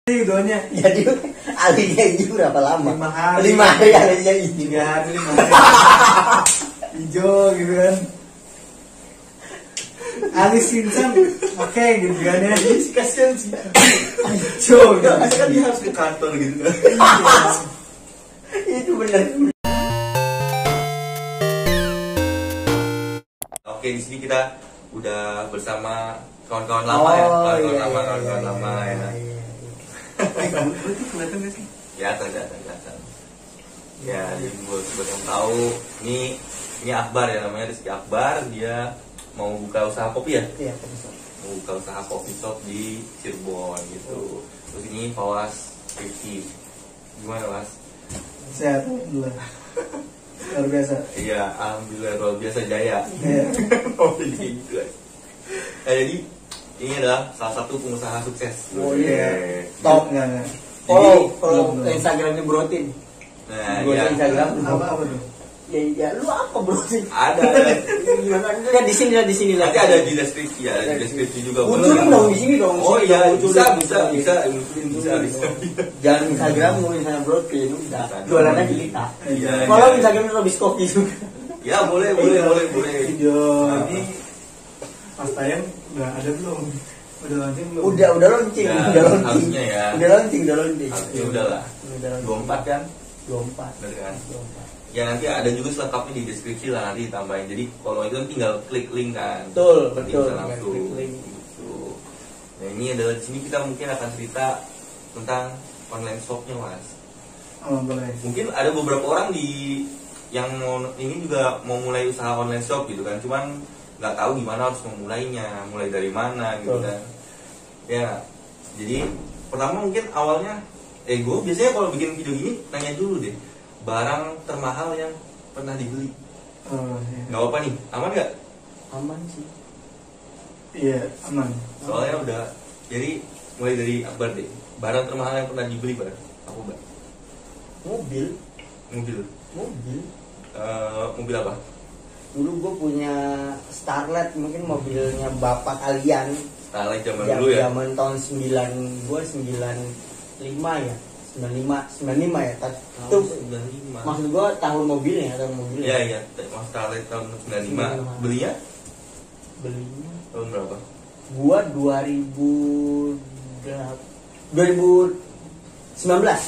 Videonya jadi alinya hijau berapa lama? 5 hari. 5 hari alinya hijau. 3 hari 5 hari. Hijau gitu kan. Alis Simpson oke gitu kan ya. Kasihan sih. Hijau gitu. Pasti kan dia harus ke kantor gitu kan. Itu benar. Oke, di sini kita udah bersama kawan-kawan lama ya. Kawan-kawan lama ya. Kamu itu kelihatan gak sih? Kelihatan. Ya, jadi buat yang tahu, ini Akbar ya, namanya Rizky Akbar. Dia mau buka usaha kopi ya? Iya, kopi shop. Mau buka usaha coffee shop di Cirebon gitu. Terus ini Fawas Rifki. Gimana Mas? Sehat alhamdulillah. Luar biasa. Iya, alhamdulillah luar biasa jaya. Iya. Oh ini gitu. Nah, jadi ini adalah salah satu pengusaha sukses. Oh iya. Top. Enggak. Follow Instagramnya Brotin. Nah, Gua ya. Instagram Apa tuh? Ya lu apa Brotin? Ada. Gimana? Lihat di sini Nanti ada di deskripsi ya, ada di deskripsi juga. Munculin dong di sini dong. Oh iya, Munculin. bisa. Munculin bisa. Jangan Instagram lu Instagram Brotin udah. Jualan aja kita. Iya. Kalau Instagram Robis Kopi juga. Ya, boleh. Video ini pas tayang udah ada belum? Udah launching belum? Udah launching, Ya, udah launching. harusnya ya. Udah launching. Harusnya udah lah. Udah launching. 24 kan? 24. Bener kan? 24. Ya nanti ada juga selengkapnya di deskripsi lah, nanti ditambahin. Jadi kalau itu kan tinggal klik link kan. Betul. Bisa langsung. Klik link. Gitu. Nah ini adalah di sini kita mungkin akan cerita tentang online shopnya Mas. Oh, boleh. Mungkin ada beberapa orang yang ini juga mau mulai usaha online shop gitu kan, cuman nggak tahu gimana harus memulainya, mulai dari mana gitu kan. Ya, jadi pertama mungkin awalnya, gue biasanya kalau bikin video gini nanya dulu deh, barang termahal yang pernah dibeli. Oh, iya. Nggak apa nih, aman nggak? Aman sih. Iya, aman. Soalnya udah, jadi mulai dari Akbar deh, barang termahal yang pernah dibeli barang apa Mbak? Mobil. Mobil apa? Dulu gue punya Starlet, mungkin mobilnya bapak kalian. Starlet zaman dulu ya? Zaman tahun 95 ya. 95 ya. Itu 95. maksud gue tahun mobilnya. Iya, Mas Starlet tahun 95. Belinya tahun berapa? Gua 2019.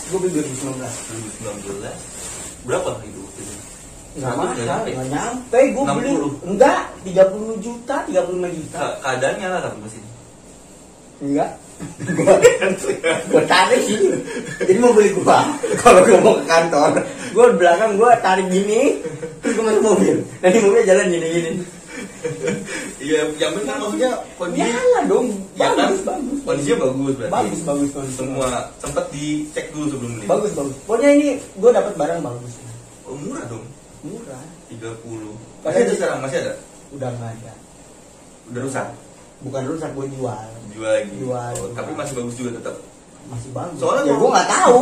Gua beli 2019. 2019. Berapa itu? Nggak mahal, nyampe. nggak nyampe. Gua beli 60. enggak 35 juta. Keadaannya lah kan mesin. Enggak. Gua tarik gini. Jadi mobil gua kalau gua mau ke kantor, gua di belakang gua tarik gini, terus gua masuk mobil. Nanti mobilnya jalan gini. Iya, yang benar maksudnya kondisi. Nyala dong. Ya kan? Bagus. Kondisinya bagus berarti. Bagus. Semua sempat dicek dulu sebelum beli. Bagus. Pokoknya ini gua dapat barang bagus. Oh, murah dong. Murah. 30. Masih Padahal ada sekarang? Masih ada? Udah nggak ada. Udah rusak. Bukan rusak, gua jual. Jual lagi. Jual. Tapi masih bagus juga tetap. Masih bagus. Soalnya ya kalau- gua nggak tahu.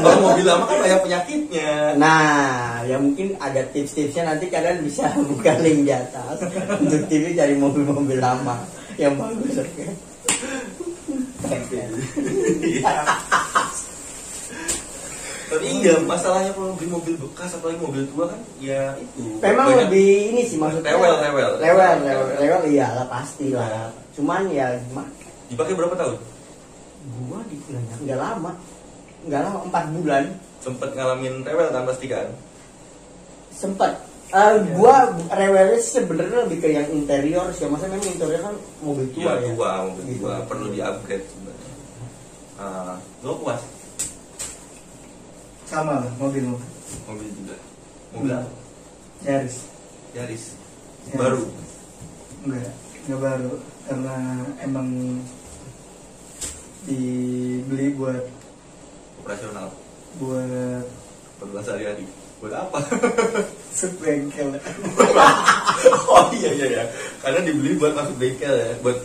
Kalau mobil lama kan banyak penyakitnya. Nah, ya mungkin ada tips-tipsnya, nanti kalian bisa buka link di atas untuk TV cari mobil-mobil lama yang bagus. Oke. Tapi iya, masalahnya kalau beli mobil bekas apalagi mobil tua kan ya itu. Memang banyak- lebih ini sih maksudnya. Rewel. Iyalah pasti lah. Cuman ya gimana? Dipakai berapa tahun? Gua nggak lama, 4 bulan. Sempet ngalamin rewel kan pasti kan? Sempet. Gua rewelnya sebenarnya lebih ke yang interior sih. Maksudnya memang interior kan mobil tua ya. Mobil Gitu. tua perlu di-upgrade sebenarnya. Lo puas? Sama lah mobil. Mobil juga. Mobil apa? Yaris. Yaris. Yaris. Baru. Enggak baru karena emang dibeli buat Operasional. buat sehari-hari. Buat apa? sebengkel. Oh iya. Karena dibeli buat masuk bengkel ya, buat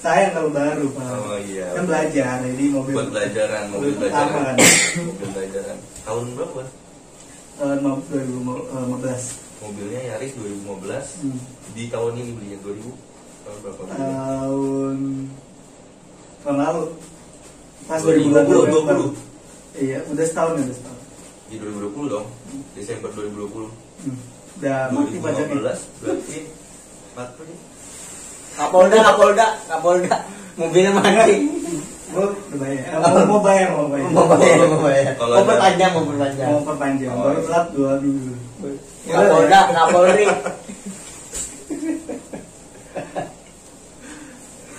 Sayang kalau baru Pak. oh iya. Kan belajar jadi mobil. Buat belajaran, mobil pertama belajaran. kan. Mobil belajaran. Tahun berapa? Tahun 2015. Mobilnya Yaris 2015. Di tahun ini belinya 2000. Tahun berapa? Tahun lalu. Pas 2020. 2020. Iya, udah setahun ya, udah setahun. Di 2020 dong. Desember 2020. Udah mati pajaknya. 2015 berarti 4 nih. Kapolda. Mobilnya mati. Oh, udah bayar. Mau bayar. Kalau perpanjang. Mau perpanjang. Baru telat 2 minggu. Kapolri.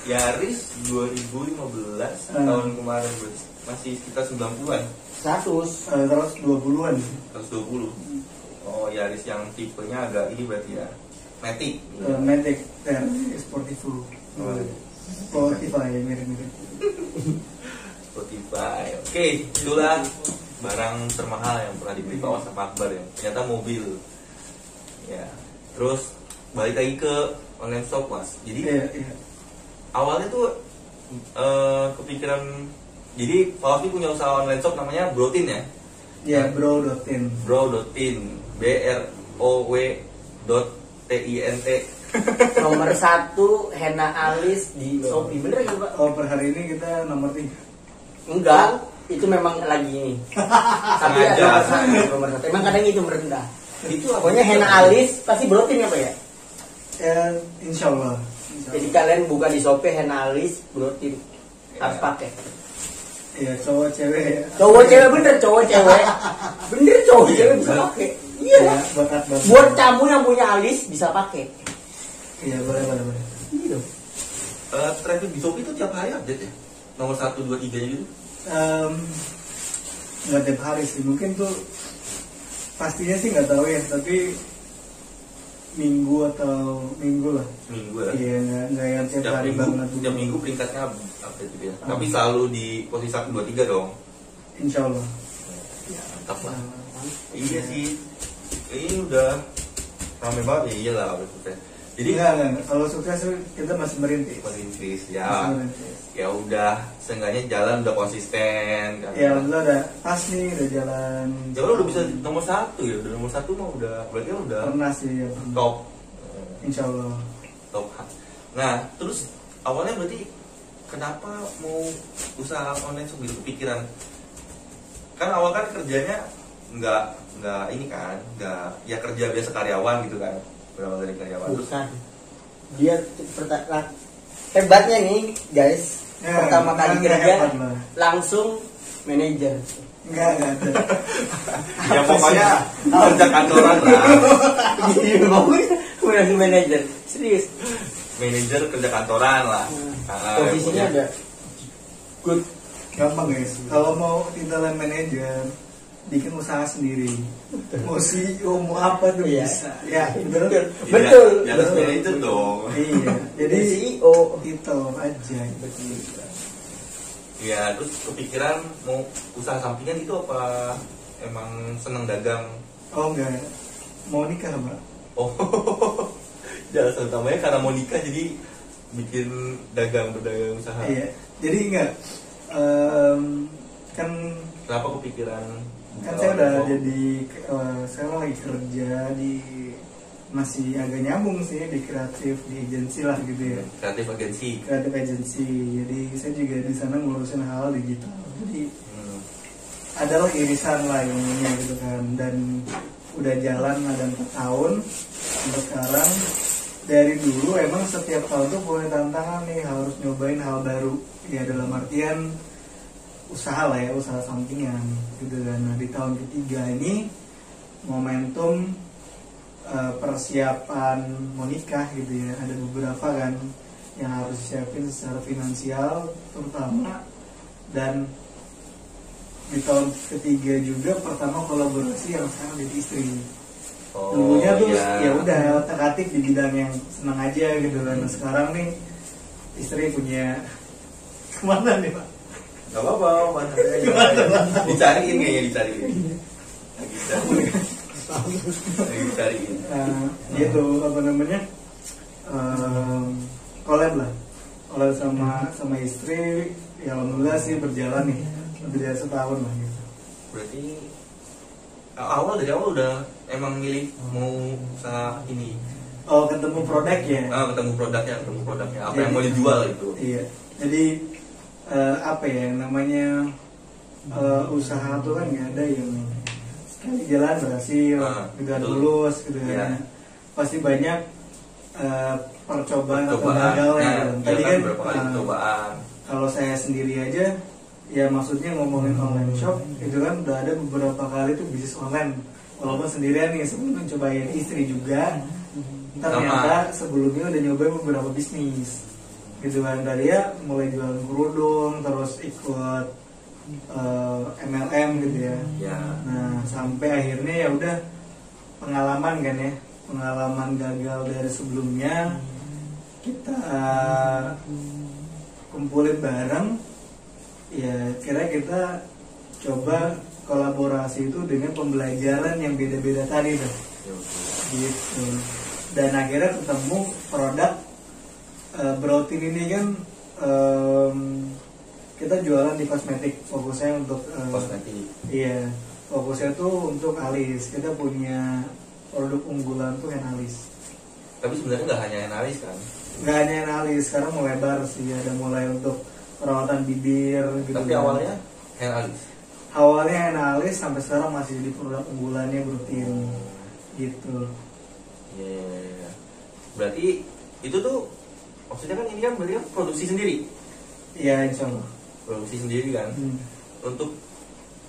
Yaris 2015 tahun kemarin berarti masih sekitar 90-an. 120-an. 120. Oh, Yaris yang tipenya agak ini berarti ya. Matic. Matic Sportivo. Spotify mirip-mirip. Spotify. Oke, itulah barang termahal yang pernah dibeli Pak sama Akbar ya. Ternyata mobil. Ya. Terus balik lagi ke online shop, Mas. Jadi Iya. awalnya tuh kepikiran, jadi Pak Wafi punya usaha online shop namanya Brotin ya. Iya, Bro.in. Bro.in. BROW.TINT. Nomor 1 henna alis di Shopee, bener kan Pak? Oh, per hari ini kita nomor 3. Enggak, itu memang lagi ini. Tapi Sengaja. ada nomor 1. Emang kadang itu merendah. Itu pokoknya henna alis pasti Brotin apa ya? Ya, insya Allah. Jadi kalian buka di Shopee henna alis Brotin harus pakai. Iya, cowok cewek. Cowok cewek bener cowok cewek bisa pakai. Iya. Ya, bakat. Buat kamu yang punya alis bisa pakai. Iya, boleh. Iya. Traffic di Shopee itu tiap hari update ya? Nomor 1, 2, 3 nya gitu? Nggak tiap hari sih, mungkin tuh pastinya sih nggak tahu ya, tapi minggu lah. Minggu ya? Iya, nggak yang tiap hari banget. Tiap minggu peringkatnya update gitu ya? Tapi selalu di posisi 1, 2, 3 dong? Insya Allah. Ya, mantap lah. Iya sih, ini udah rame banget ya, iyalah udah sukses. Jadi Enggak. Kalau sukses kita masih merintis. merintis Masih ya, merintis. ya udah, seenggaknya jalan udah konsisten kan. Ya alhamdulillah udah pas nih, udah jalan. Ya lo udah bisa nomor 1 ya, udah nomor 1 mah udah, berarti kan udah Pernah sih ya, pernah. top. Insya Allah. Top. Nah, terus awalnya berarti kenapa mau usaha online shop gitu, kepikiran? Kan awal kan kerjanya nggak ini kan, nggak ya kerja biasa karyawan gitu kan, berawal dari karyawan. Terus Bukan. Dia hebatnya nih guys. Ya, Pertama kali enggak kerja hebat lah. langsung manajer. Enggak ada. ya pokoknya kerja kantoran lah, Iya, pokoknya langsung manajer. Serius. manajer kerja kantoran lah. Posisinya pokoknya. ada good. Gampang guys. Kalau mau tinggal manajer, bikin usaha sendiri. Mau CEO, mau apa tuh Iya. bisa. Ya, betul. Ya, Betul. di atas manajer dong. Iya. Jadi CEO. titel aja. Ya, terus kepikiran mau usaha sampingan itu apa emang seneng dagang? Oh enggak. Mau nikah, Mbak. Oh, alasan utamanya karena mau nikah jadi bikin berdagang usaha. Iya. Jadi enggak. Kan Kenapa kepikiran? saya udah jadi saya lagi kerja di, masih agak nyambung sih di kreatif, di agensi lah gitu ya. Kreatif agensi. Kreatif agensi. Jadi saya juga di sana ngurusin hal digital. Jadi adalah irisan lah ilmunya gitu kan, dan udah jalan ada 4 tahun sampai sekarang. Dari dulu emang setiap tahun tuh punya tantangan nih, harus nyobain hal baru ya, dalam artian usaha lah ya, usaha sampingan gitu kan. Nah, di tahun ketiga ini momentum persiapan mau nikah gitu ya, ada beberapa kan yang harus siapin secara finansial terutama. Dan di tahun ketiga juga pertama kolaborasi yang sekarang jadi istri. Dulunya tuh ya udah otak-atik di bidang yang senang aja gitu kan. Nah, sekarang nih istri punya kemana nih Pak? Gak apa-apa, dicariin kayaknya, dicariin. Lagi dicariin. Gitu apa namanya? Collab lah. Collab sama istri, ya alhamdulillah sih berjalan nih. Lebih dari setahun lah gitu. Berarti dari awal udah emang milih mau usaha ini. Oh, ketemu produk ya? Ketemu produknya apa yang mau dijual itu. Iya. Jadi apa ya namanya, usaha tuh kan nggak ada yang sekali jalan berhasil gitu kan, lulus gitu kan. Pasti banyak percobaan atau gagalnya gitu. Tadi kan berapa kali percobaan. Kalau saya sendiri aja ya, maksudnya ngomongin online shop itu kan udah ada beberapa kali tuh bisnis online walaupun sendirian nih, sebelum cobain istri juga. Ternyata sebelumnya udah nyobain beberapa bisnis gitu kan, dari ya mulai jualan kerudung, terus ikut MLM gitu ya. Nah sampai akhirnya ya udah pengalaman kan ya, pengalaman gagal dari sebelumnya kita kumpulin bareng ya, kira kita coba kolaborasi itu dengan pembelajaran yang beda-beda tadi tuh gitu. Dan akhirnya ketemu produk Browtin ini kan, kita jualan di kosmetik, fokusnya untuk kosmetik. Iya, fokusnya tuh untuk alis. Kita punya produk unggulan tuh hand alis. Tapi sebenarnya nggak hanya hand alis kan? Nggak hanya hand alis, sekarang mau lebar sih, ada mulai untuk perawatan bibir gitu. Tapi kan. awalnya hand alis. Awalnya hand alis, sampai sekarang masih jadi produk unggulannya Browtin gitu. Iya. Berarti itu tuh maksudnya kan ini kan berarti kan produksi sendiri. Iya, insya Allah. Produksi sendiri kan. Untuk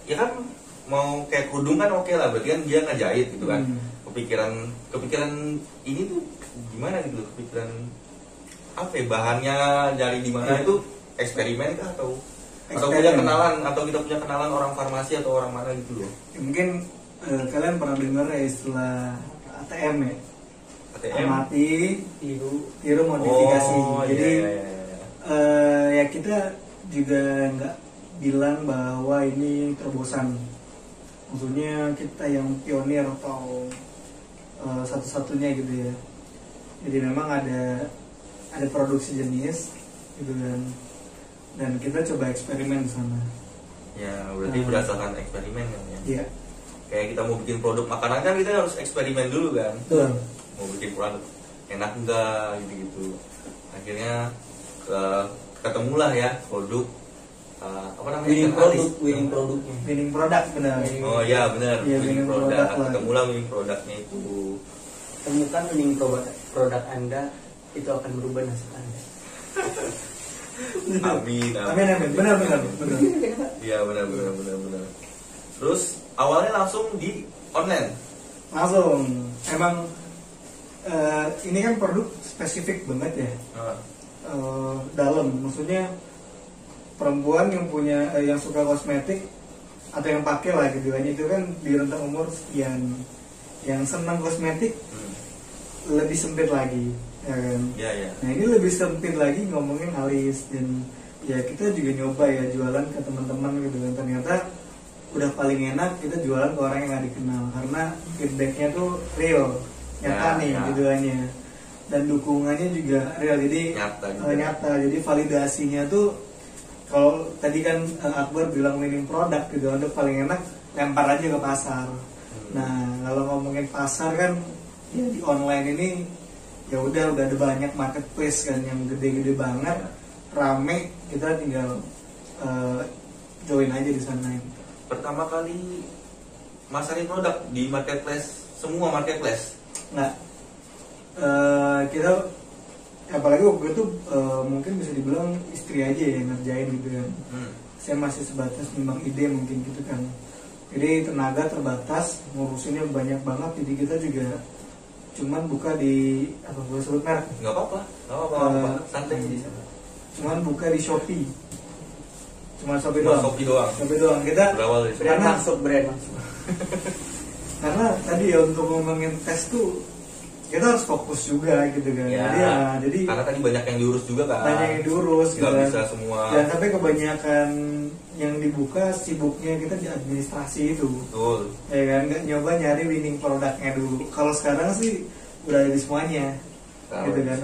ya kan mau kayak kerudung kan oke lah, berarti kan dia ngejahit gitu kan. Kepikiran ini tuh gimana gitu, kepikiran apa ya, bahannya dari di mana itu eksperimen kah atau punya kenalan, atau kita punya kenalan orang farmasi atau orang mana gitu loh. Mungkin kalian pernah dengar ya istilah ATM ya, amati tiru modifikasi. Jadi ya kita juga nggak bilang bahwa ini terobosan, maksudnya kita yang pionir atau satu-satunya gitu ya. Jadi memang ada produksi jenis gitu kan, dan kita coba eksperimen di sana. Ya berarti berdasarkan eksperimen kan ya. Iya. Kayak kita mau bikin produk makanan kan kita harus eksperimen dulu kan. Betul. Mau bikin produk enak enggak gitu-gitu. Akhirnya ketemulah ya produk apa namanya, winning product benar. Oh iya benar, ya, winning product. Ketemulah winning produknya itu. Temukan winning produk Anda, itu akan merubah nasib Anda. Amin. Benar. Iya benar. Terus awalnya langsung di online. Langsung. Emang ini kan produk spesifik banget ya. Dalam, maksudnya perempuan yang punya yang suka kosmetik atau yang pakai lah gitu kan, itu kan di rentang umur sekian. Yang senang kosmetik lebih sempit lagi, ya kan? Iya. Nah ini lebih sempit lagi ngomongin alis, dan ya kita juga nyoba ya jualan ke teman-teman gitu kan. Ternyata udah paling enak kita jualan ke orang yang nggak dikenal, karena feedbacknya tuh real, nyata nih jualannya, dan dukungannya juga real, jadi nyata. Jadi validasinya tuh, kalau tadi kan Akbar bilang winning product gitu, untuk paling enak lempar aja ke pasar. Nah kalau ngomongin pasar kan ya di online ini ya udah ada banyak marketplace kan yang gede-gede banget, rame, kita tinggal join aja di sana. Pertama kali masarin produk di marketplace, semua marketplace? Nggak, kita apalagi waktu itu mungkin bisa dibilang istri aja yang ngerjain gitu kan. Saya masih sebatas memang ide mungkin gitu kan, jadi tenaga terbatas, ngurusinnya banyak banget, jadi kita juga cuman buka di apa, gue sebut merek? Nggak apa-apa, santai di sana. Cuman buka di Shopee, cuma Shopee doang. Shopee doang. Kita berawal dari brand masuk. Karena tadi ya untuk ngomongin tes tuh kita harus fokus juga gitu kan. Ya, jadi karena tadi banyak yang diurus juga kan. Banyak yang diurus gitu kan. Bisa semua. Dan sampai kebanyakan yang dibuka sibuknya kita di administrasi itu. Betul. Ya kan, nggak nyoba nyari winning produknya dulu. Kalau sekarang sih udah ada di semuanya. Gitu kan.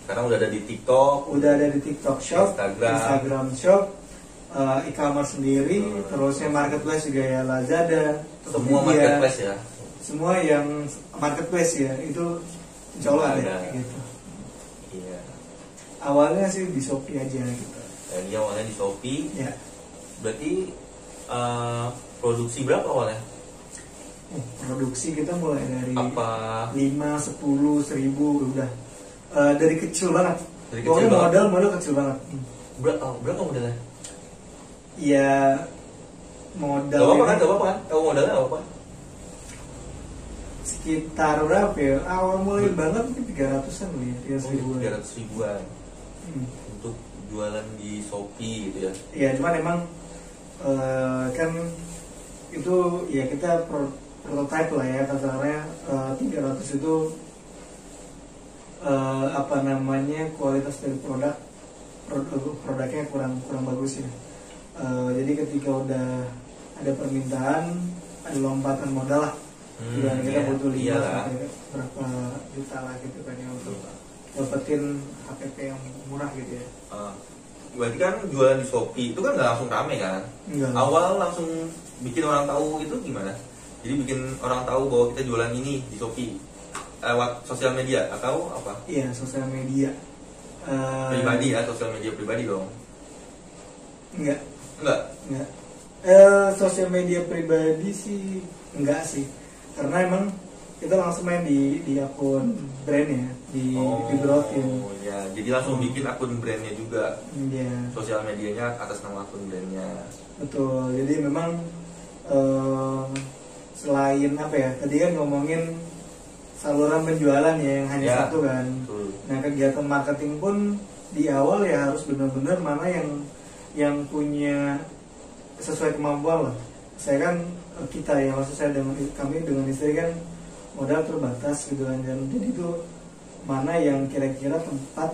Sekarang udah ada di TikTok. Udah ada di TikTok Shop, Instagram Shop, e-commerce sendiri, terusnya marketplace juga ya, Lazada, semua marketplace ya. Semua yang marketplace ya, itu insya Allah ada gitu. Iya. Awalnya sih di Shopee aja gitu. Dia awalnya di Shopee. Ya. Berarti produksi berapa awalnya? Produksi kita mulai dari Apa 5, 10, 1000 udah. Dari kecil banget. Dari kecil Pokoknya banget? modal kecil banget. berapa modalnya? Ya modal Gak apa-apa ini kan? Gak apa-apa kan? Tahu modalnya gak apa-apa? sekitar berapa ya? Awal mulai banget mungkin 300-an lah ya, 300 ribuan. 300 ribuan Hmm. untuk jualan di Shopee gitu ya. Iya, cuman emang kan itu ya kita prototype lah ya, kasarnya 300 itu apa namanya, kualitas dari produknya kurang bagus ya. Jadi ketika udah ada permintaan, ada lompatan modal lah, dan kita iya, butuh 5 iya lah. sampai berapa juta lah gitu kan ya, untuk dapetin HPP yang murah gitu ya. Berarti kan jualan di Shopee itu kan nggak langsung rame kan? Enggak. Awal langsung bikin orang tahu itu gimana? Jadi bikin orang tahu bahwa kita jualan ini di Shopee lewat sosial media atau apa? Iya, sosial media. Pribadi ya, sosial media pribadi dong. Enggak. Enggak. Sosial media pribadi sih enggak sih, karena emang kita langsung main di akun brand ya, di Broadin. Ya, jadi langsung bikin akun brandnya juga. Iya, Sosial medianya atas nama akun brandnya. betul. Jadi memang selain apa ya, tadi kan ngomongin saluran penjualan ya yang hanya Ya, satu kan. betul. Nah, kegiatan marketing pun di awal ya harus benar-benar mana yang punya sesuai kemampuan lah. Saya kan kita ya, maksud saya kami dengan istri kan modal terbatas gitu kan, dan jadi itu mana yang kira-kira tempat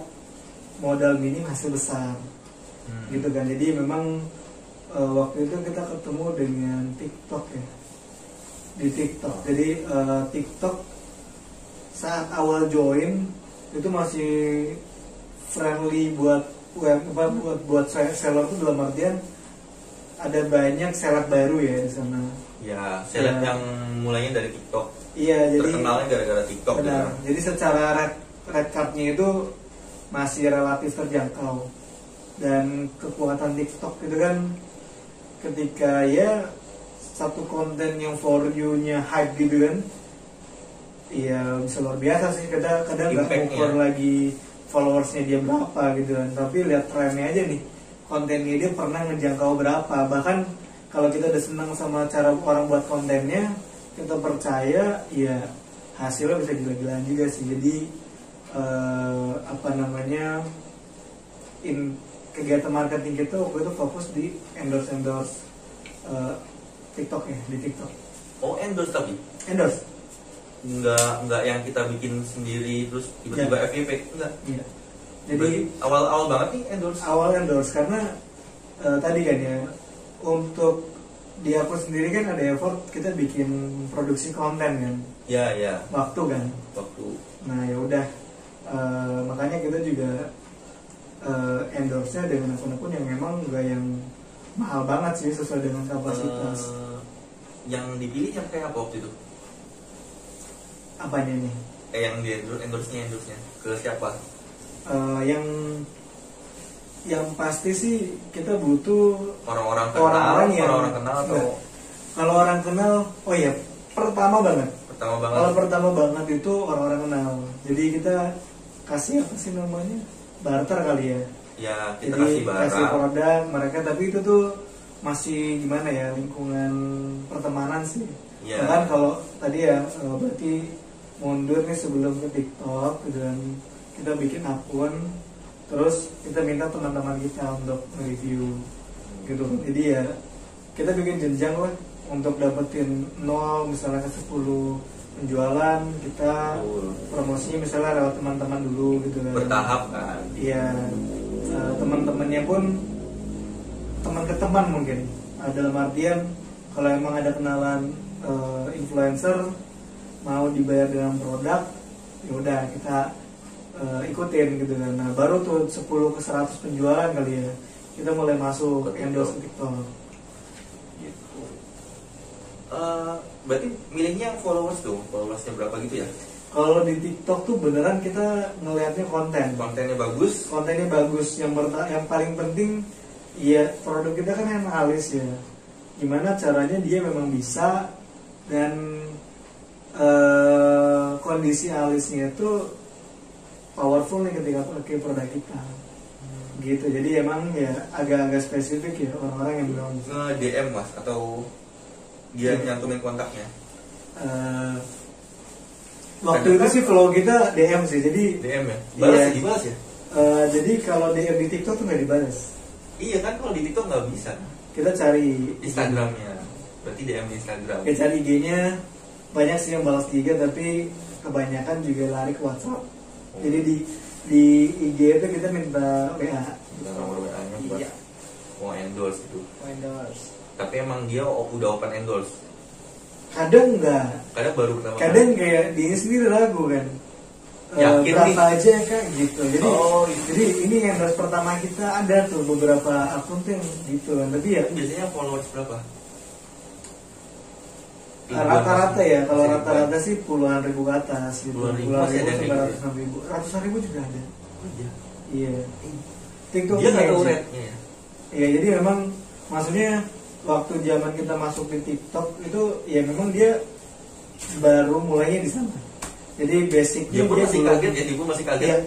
modal minim hasil besar gitu kan. Jadi memang waktu itu kita ketemu dengan TikTok ya, di TikTok. Jadi TikTok saat awal join itu masih friendly buat buat seller tuh, dalam artian ada banyak seleb baru ya di sana. Ya, seleb Ya. yang mulainya dari TikTok. Iya, jadi Terkenalnya gara-gara TikTok. benar. gitu. Jadi secara red cardnya itu masih relatif terjangkau, dan kekuatan TikTok itu kan ketika ya satu konten yang for you-nya hype gitu kan, iya bisa luar biasa sih. Kadang nggak Impact-nya. ukur lagi followersnya dia berapa gitu kan, tapi lihat trennya aja nih, kontennya dia pernah ngejangkau berapa. Bahkan kalau kita udah senang sama cara orang buat kontennya, kita percaya ya hasilnya bisa gila-gilaan juga sih. Jadi apa namanya, kegiatan marketing kita waktu itu fokus di endorse TikTok ya, di TikTok. Oh, endorse tapi Endorse. nggak yang kita bikin sendiri terus tiba-tiba FYP enggak. Iya. Jadi Jadi awal-awal banget nih endorse. awal endorse karena tadi kan ya, untuk di akun sendiri kan ada effort kita bikin produksi konten kan, Ya, waktu kan. waktu. Nah ya udah, makanya kita juga endorse-nya dengan akun-akun yang memang enggak yang mahal banget sih, sesuai dengan kapasitas. Yang dipilih yang kayak apa waktu itu? Apanya nih? Yang di endorse-nya ke siapa? Yang pasti sih kita butuh Orang-orang kenal, orang-orang yang orang-orang kenal atau enggak. Kalau orang kenal, oh ya pertama banget. pertama banget? Kalau pertama banget itu orang-orang kenal. Jadi kita kasih apa sih namanya? Barter kali ya. Ya, kita Jadi kasih barang. kasih produk mereka, tapi itu tuh masih gimana ya, lingkungan pertemanan sih. Iya. Bahkan kalau tadi ya berarti mundur nih sebelum ke TikTok, dan kita bikin akun, terus kita minta teman-teman kita untuk review gitu. Jadi ya kita bikin jenjang lah untuk dapetin 0 misalnya ke 10 penjualan, kita promosinya misalnya lewat teman-teman dulu gitu kan. Bertahap kan. Iya, teman-temannya pun teman ke teman mungkin. Dalam artian kalau emang ada kenalan influencer mau dibayar dengan produk, ya udah kita ikutin gitu kan. Nah baru tuh 10 ke 100 penjualan kali ya, kita mulai masuk Ke endorse TikTok. TikTok. Berarti milihnya yang followersnya berapa gitu ya? Kalau di TikTok tuh beneran kita ngelihatnya kontennya bagus. Yang paling penting ya produk kita kan yang alis ya. Gimana caranya dia memang bisa, dan kondisi alisnya itu powerful nih ketika pakai produk kita. Gitu. Jadi emang ya agak-agak spesifik ya orang-orang yang belum DM mas atau dia nyantumin kontaknya. Waktu itu sih flow kita DM sih, jadi DM ya? Dibalas ya? Jadi kalau DM di TikTok tuh nggak dibalas. Iya kan, kalau di TikTok nggak bisa. Kita cari Instagramnya, berarti DM di Instagram. Ya cari IG-nya, banyak sih yang balas IG, tapi kebanyakan juga lari ke WhatsApp. Jadi di IG itu kita minta WA. Nomor WA-nya buat mau endorse itu. Tapi emang dia udah open endorse. Kadang enggak. Kadang baru pertama. Kadang kayak dia sendiri ragu kan. Berapa aja kak gitu. Jadi ini endorse pertama kita ada tuh beberapa akun tuh yang gitu kan. Tapi ya biasanya followers berapa? Rata-rata ya, kalau rata-rata sih puluhan ribu ke atas gitu. Puluhan ribu sampai ratusan ribu. Ratusan ribu juga ada. Iya. TikTok dia nggak tahu rate-nya ya? Iya, jadi memang maksudnya waktu zaman kita masuk di TikTok itu ya memang dia baru mulainya di sana. Jadi basicnya dia masih kaget ya, dia masih kaget. Ya,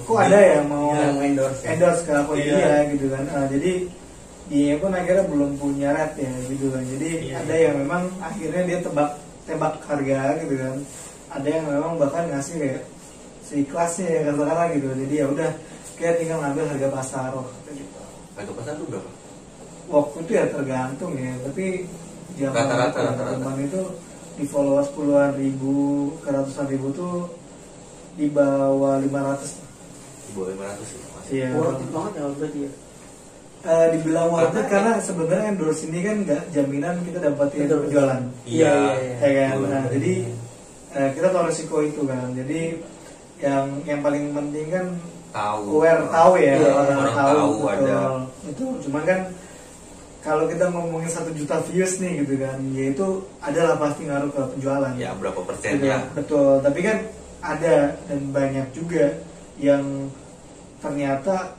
kok ada yang mau endorse ke akun dia gitu kan. Jadi dia pun akhirnya belum punya rate ya gitu kan. Jadi ada yang memang akhirnya dia tebak harga gitu kan. Ada yang memang bahkan ngasih kayak seikhlasnya ya katakanlah gitu. Jadi ya udah kayak tinggal ngambil harga pasar gitu. Harga pasar itu berapa? Waktu itu ya tergantung ya, tapi rata-rata itu di followers puluhan ribu ke ratusan ribu tuh di bawah 500. Di bawah 500 ya mas? Iya. Worth it banget ya berarti ya. Dibilang worth it karena sebenarnya endorse ini kan nggak jaminan kita dapatin penjualan. Iya. Kan. Nah, jadi kita tahu resiko itu kan. Jadi yang paling penting kan tahu ya, orang tahu betul. Itu cuman kan kalau kita ngomongin 1 juta views nih gitu kan, ya itu adalah pasti ngaruh ke penjualan. Ya berapa persennya? Betul. Tapi kan ada dan banyak juga yang ternyata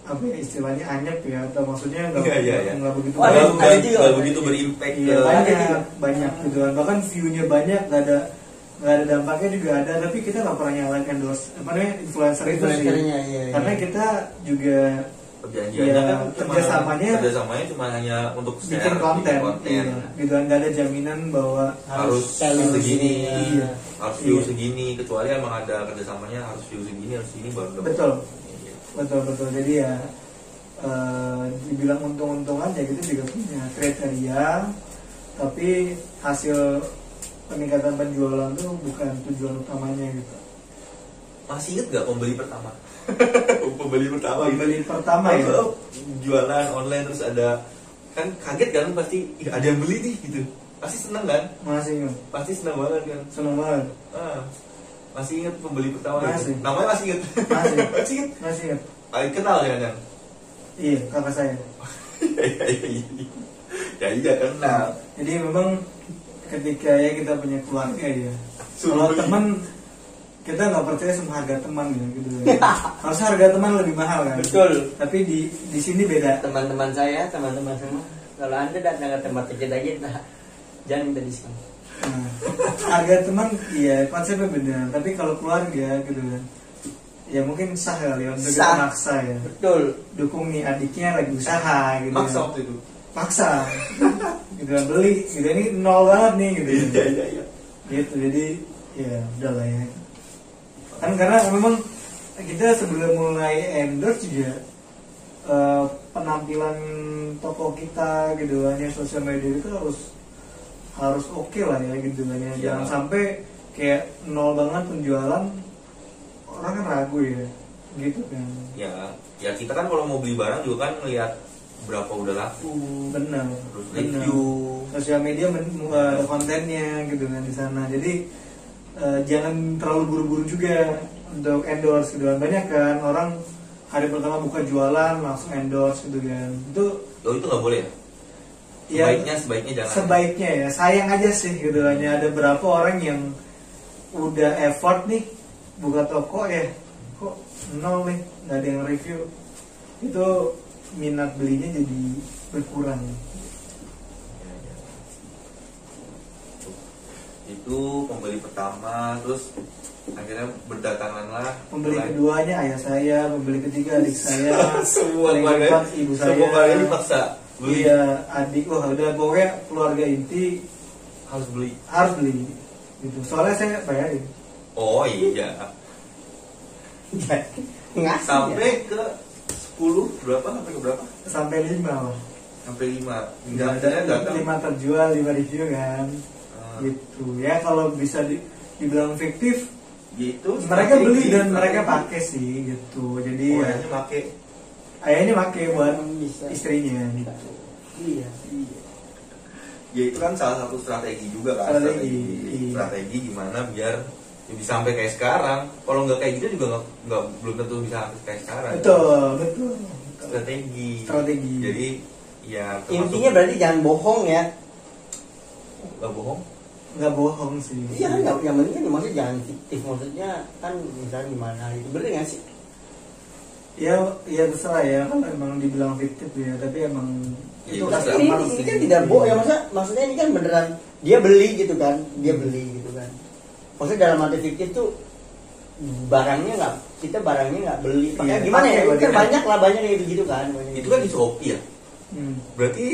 apa ya, istilahnya anyep ya, atau maksudnya nggak begitu nggak begitu berimpact. Iya, banyak gitu kan. Bahkan view-nya banyak, nggak ada dampaknya juga ada, tapi kita nggak pernah nyalain endorse influencer itu sih. Karena kita juga perjanjiannya kan kerjasamanya cuma hanya untuk bikin konten. Gitu kan, nggak ada jaminan bahwa harus segini, harus view segini, kecuali emang ada kerjasamanya harus view segini, harus segini baru dapat. Betul. Jadi ya dibilang untung-untungan ya gitu juga punya kriteria, tapi hasil peningkatan penjualan tuh bukan tujuan utamanya gitu. Masih inget gak pembeli pertama? Pembeli pertama ya. Jualan online terus ada, kan kaget kan pasti, ada yang beli nih gitu. Pasti seneng kan? Masih inget. Pasti seneng banget kan? Seneng banget. Masih inget pembeli pertama? Masih. Namanya masih inget? Masih inget. Paling kenal ya kan? Iya, kakak saya. Ya iya kenal. Jadi memang ketika ya kita punya keluarga ya, kalau teman kita nggak percaya sama harga teman gitu. Harusnya harga teman lebih mahal kan. Betul. Tapi di sini beda. Teman-teman semua, kalau anda datang ke tempat kerja kita, jangan minta diskon. Nah, harga teman iya konsepnya beda. Tapi kalau keluarga gitu kan, ya mungkin sah kali untuk kita maksa ya. Betul. Dukung nih adiknya lagi usaha gitu. Maksa waktu itu. Maksa. Gitu kan, beli gitu, ini nol banget nih gitu. Iya. Gitu, jadi ya udahlah ya. Kan karena memang kita sebelum mulai endorse juga penampilan toko kita gitu kan, ya sosial media itu harus oke lah ya gitu kan ya. Jangan sampai kayak nol banget penjualan, orang kan ragu ya gitu kan. Ya kita kan kalau mau beli barang juga kan ngelihat berapa udah laku, benar, terus review, sosial media ada kontennya gitu kan di sana. Jadi jangan terlalu buru-buru juga untuk endorse gitu kan. Banyak kan orang hari pertama buka jualan langsung endorse gitu kan. Itu nggak boleh ya? Sebaiknya jangan. Sebaiknya ya, sayang aja sih gitu kan. Ada berapa orang udah effort nih buka toko ya, kok nol nih, nggak ada yang review, itu minat belinya jadi berkurang. Itu pembeli pertama, terus akhirnya berdatanganlah Pembeli keduanya ayah saya, pembeli ketiga adik saya, semua paling keluarga, keempat ibu saya. semua keluarga dipaksa beli. Iya, adik, wah udah pokoknya keluarga inti Harus beli. gitu. Soalnya saya bayarin. Oh iya. Ngasih Sampai ya. ke 10 berapa? Sampai ke berapa? Sampai 5 lah. Sampai 5. Nggak Enggak ada datang. 5 terjual, 5 review kan. Gitu. Ya kalau bisa dibilang fiktif, Gitu. mereka beli strategi. dan mereka pakai sih gitu. Jadi Oh, ya, akhirnya pakai. ayahnya pakai buat Bisa. istrinya gitu. Iya. Ya itu kan salah satu strategi juga kan. Strategi. Strategi gimana biar ya bisa sampai kayak sekarang. Kalau nggak kayak gitu juga nggak belum tentu bisa sampai kayak sekarang. Betul. Strategi. Jadi ya termasuk- Intinya berarti jangan bohong ya. nggak bohong. Nggak bohong sih. Iya kan nggak, yang penting kan maksudnya jangan fiktif, maksudnya kan misalnya gimana gitu, bener nggak sih? Ya terserah ya, kalau emang dibilang fiktif ya, tapi emang Ya, itu itu customer Ini sih. kan tidak bohong ya, maksudnya ini kan beneran dia beli gitu kan, dia beli gitu kan. Maksudnya dalam arti fiktif tuh barangnya nggak, kita barangnya nggak beli. Pakai Iya, gimana ya? pakai Kan berarti banyak lah, banyak kayak gitu kan. Banyak Itu kan di Shopee ya. Hmm. Berarti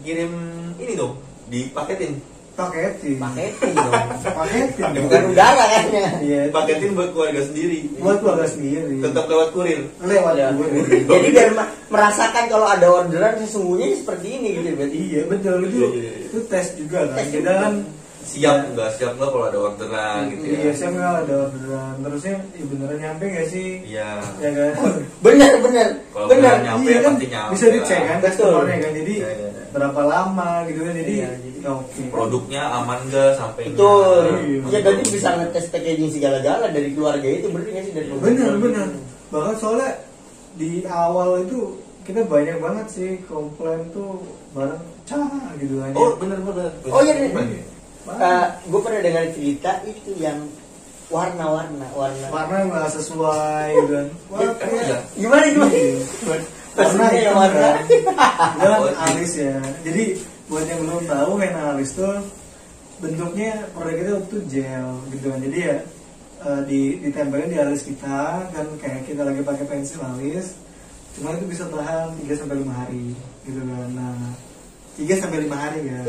kirim ini dong, dipaketin. Paketin. paketin dong. Paketin. dong. Bukan udara kan ya. Iya. Paketin buat keluarga sendiri. Buat keluarga sendiri. Tetap lewat kurir. Lewat Ya. gue. Jadi biar merasakan kalau ada orderan sesungguhnya seperti ini gitu berarti. Iya betul itu. Iya. Itu tes juga kan. Tes Kita kan Siap nggak kalau ada orderan gitu ya. Iya, saya nggak ada orderan. Terusnya, ya beneran nyampe nggak sih? Iya. Ya kan? Bener. Kalau Bener. beneran nyampe Iya kan pasti nyampe. bisa dicek kan Betul. customernya kan. Jadi Iya, iya, iya. berapa lama gitu kan. Jadi Iya, jadi- ya oke. Produknya aman nggak sampai. Betul. Iya. Ya berarti bisa ngetes packaging segala-gala dari keluarga itu, berarti nggak sih dari Bener. Bahkan soalnya di awal itu kita banyak banget sih komplain tuh barang cah gitu aja. Oh bener. Oh iya, Banyak. gue pernah dengar cerita itu yang warna. Warna nggak sesuai dan wah, Iya. Gimana? Iya. Warna Maksudnya hitam warna. kan. Dia kan Oh, iya. alis ya. Jadi buat yang belum tahu henna alis tuh bentuknya produk kita tuh gel gitu kan. Jadi ya ditempelin di alis kita kan, kayak kita lagi pakai pensil alis. Cuma itu bisa tahan 3 sampai 5 hari gitu kan. Nah, 3 sampai 5 hari kan.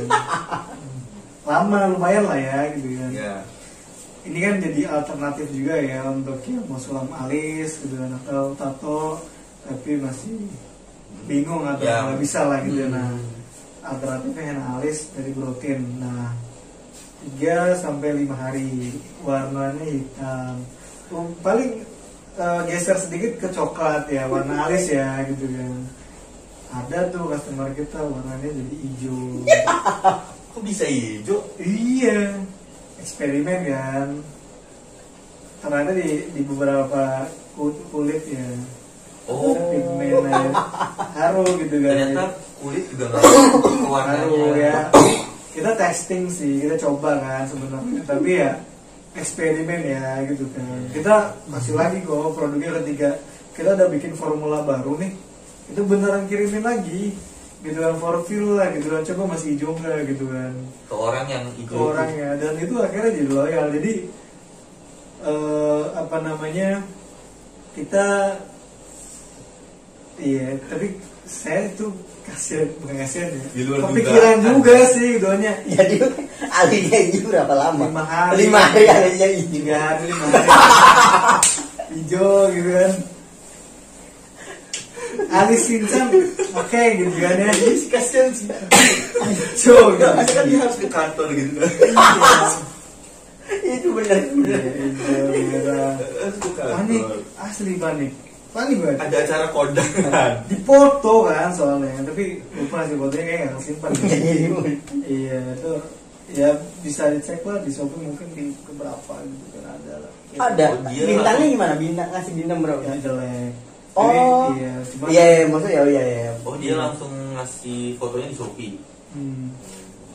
Lama lumayan lah ya gitu kan. Iya. Ini kan jadi alternatif juga ya untuk yang mau sulam alis gitu kan, atau tato tapi masih bingung atau Ya. nggak bisa lah gitu. Nah, alternatifnya henna alis dari Protein. Nah, 3 sampai 5 hari, warnanya hitam. Paling geser sedikit ke coklat ya, warna alis ya gitu kan. Ada tuh customer kita warnanya jadi hijau. Kok bisa hijau? Iya, eksperimen kan. Ternyata di beberapa kulit ya. Oh. Ada pigmen haru gitu kan. Ternyata kulit juga nggak Haru warnanya. ya. Kita testing sih, kita coba kan sebenarnya. Tapi ya eksperimen ya gitu kan. Kita masih lagi kok produknya ketiga. Kita udah bikin formula baru nih. Itu beneran kirimin lagi. Gitu kan, for feel lah gitu kan, coba masih hijau nggak gitu kan Ke orang yang ke hijau. orangnya, dan itu akhirnya jadi loyal. Jadi apa namanya, kita iya, tapi saya tuh kasihan, bukan kasihan ya, Di luar kepikiran dugaan. juga sih doanya. Jadi alisnya hijau berapa lama? 5 hari 5 hari alisnya hijau. 3 hari 5 hari hijau gitu kan. Alis Shinchan oke gitu kan ya. Kasian sih. Hijau gitu. Masa kan dia harus ke kantor gitu kan. Itu bener. Iya, hijau merah. Harus ke Panik, kantor. asli panik banget. Ada acara kondangan. Dipoto kan soalnya, tapi lupa sih fotonya kayak nggak simpan. Iya itu ya bisa dicek lah di Shopee, mungkin di keberapa gitu kan ada lah. Ada. Oh, dia Bintangnya langsung- gimana? Bintang ngasih bintang berapa? Yang jelek. Oh. Jadi, iya, cuma Iya, maksudnya iya. Oh dia langsung ngasih fotonya di Shopee. hmm,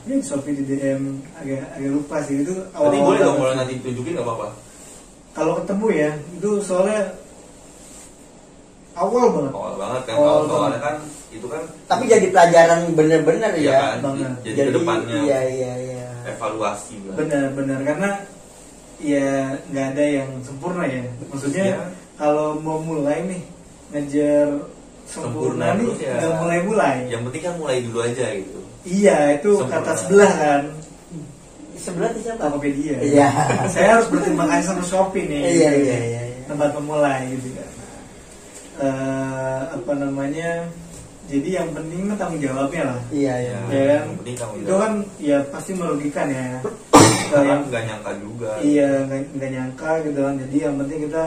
Ya Shopee di DM agak lupa sih itu Berarti boleh dong banget kalau sih. nanti tunjukin nggak apa-apa. Kalau ketemu ya itu soalnya awal banget. Awal banget kan, Awal awalnya banget. kan itu kan Tapi jadi pelajaran bener-bener iya ya. kan, banget. jadi Jadi kedepannya iya. evaluasi lah. Benar karena ya nggak ada yang sempurna ya. Maksudnya Iya. kalau mau mulai nih ngejar sempurna nih terus ya. nggak mulai. Yang penting kan mulai dulu aja gitu. Iya itu Sempurna. kata sebelah kan. Sebelah itu siapa? Tokopedia. Iya. Saya harus berterima kasih sama Shopee nih. Iya. Tempat memulai gitu kan. Apa namanya? Jadi yang penting mah tanggung jawabnya lah. Iya. Ya kan? Yang penting kamu Itu kan ya pasti merugikan ya. kan nggak nyangka juga. Iya nggak nyangka gitu kan. Jadi yang penting kita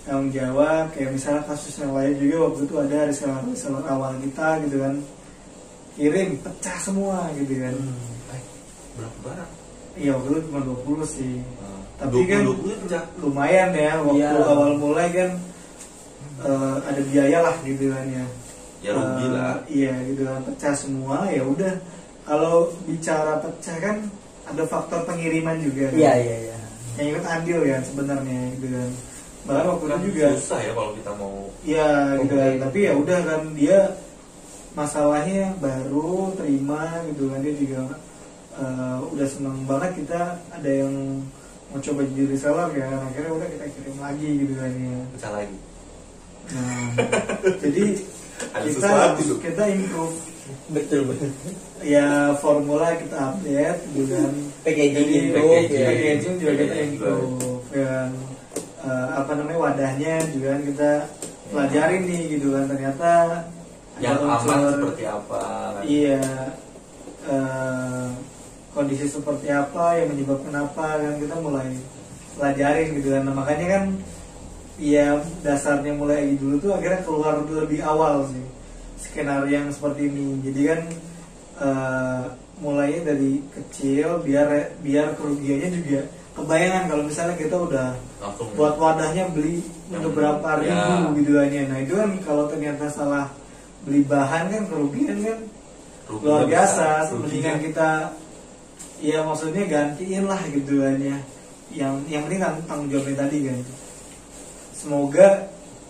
tanggung jawab. Kayak misalnya kasus yang lain juga waktu itu ada reseller awal kita gitu kan. Kirim pecah semua gitu kan. Berapa barang? Iya waktu itu cuma 20 sih. Tapi 20, kan 20 pecah. lumayan ya waktu Iya. awal mulai kan ada biaya lah gitu kan ya. Ya rugi lah. Iya gitu kan pecah semua ya udah. Kalau bicara pecah kan ada faktor pengiriman juga. Kan? Iya. Yang ikut andil kan sebenarnya gitu kan. Bahkan waktu itu juga Susah ya kalau kita mau. iya gitu kan. Tapi ya udah kan dia masalahnya baru terima gitu kan dia juga udah seneng banget kita ada yang mau coba jadi reseller ya akhirnya udah kita kirim lagi gitu kan ya. Pecah lagi. Nah, jadi Ada sesuatu tuh. kita improve Betul. ya formula kita update gitu kan. Packaging Jadi, improve, ya. packaging juga kita Packaging juga. improve dan apa namanya wadahnya juga kan kita pelajarin nih gitu kan ternyata Yang ada aman unsur- seperti apa? iya kondisi seperti apa yang menyebabkan apa kan kita mulai pelajarin gitu kan. Nah, makanya kan ya dasarnya mulai dulu tuh akhirnya keluar lebih awal sih skenario yang seperti ini. Jadi kan mulainya dari kecil biar kerugiannya juga kebayangan kalau misalnya kita udah Langsung buat wadahnya beli untuk berapa ribu Ya. gitu kan ya. Nah itu kan kalau ternyata salah beli bahan kan kerugian kan ruginya luar biasa. besar. Mendingan kita ya maksudnya gantiin lah gitu kan ya. Yang penting tanggung jawabnya tadi kan. Semoga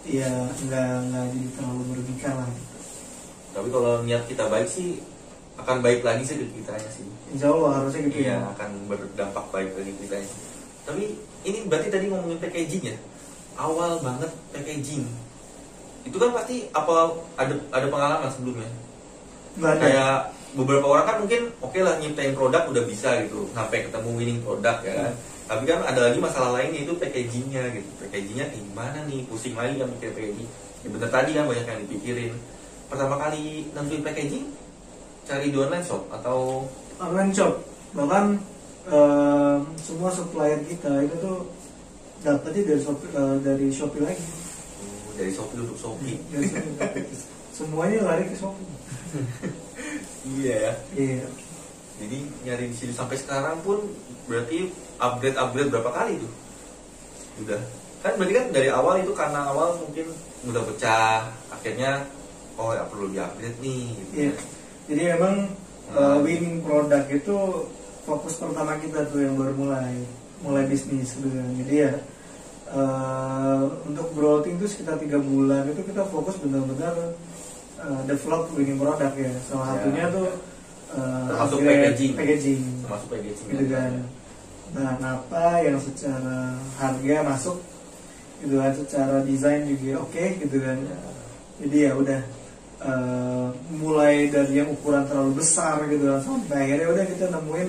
ya nggak jadi terlalu merugikan lah. Tapi kalau niat kita baik sih akan baik lagi sih ke kitanya sih. Insya Allah harusnya gitu Iya, ya. akan berdampak baik bagi kitanya. Tapi ini berarti tadi ngomongin packaging ya. Awal banget packaging. Itu kan pasti apa ada pengalaman sebelumnya. Nggak ada. Kayak beberapa orang kan mungkin oke lah nyiptain produk udah bisa gitu sampai ketemu winning produk ya kan. Tapi kan ada lagi masalah lain yaitu packagingnya gitu. Packagingnya gimana nih, pusing lagi kan mikir packaging. Ya bener tadi kan banyak yang dipikirin. Pertama kali nentuin packaging cari di online shop atau Online shop bahkan semua supplier kita itu tuh dapetnya dari Shopee lagi. dari Shopee untuk Shopee. Dari Shopee. Semuanya lari ke Shopee. Iya ya. Iya. Jadi nyari di sini sampai sekarang pun berarti upgrade berapa kali tuh? Udah. Kan berarti kan dari awal itu karena awal mungkin udah pecah, akhirnya oh ya perlu di-upgrade nih gitu. Iya. Jadi memang winning product itu fokus pertama kita tuh yang baru mulai bisnis gitu kan. Jadi ya untuk growing itu sekitar 3 bulan itu kita fokus benar-benar develop winning product ya. Salah satunya tuh Termasuk upgrade packaging. packaging Termasuk packaging gitu kan. Bahan apa yang secara harga masuk gitu kan, secara desain juga oke gitu kan. Jadi ya udah mulai dari yang ukuran terlalu besar gitu kan sampai akhirnya udah kita nemuin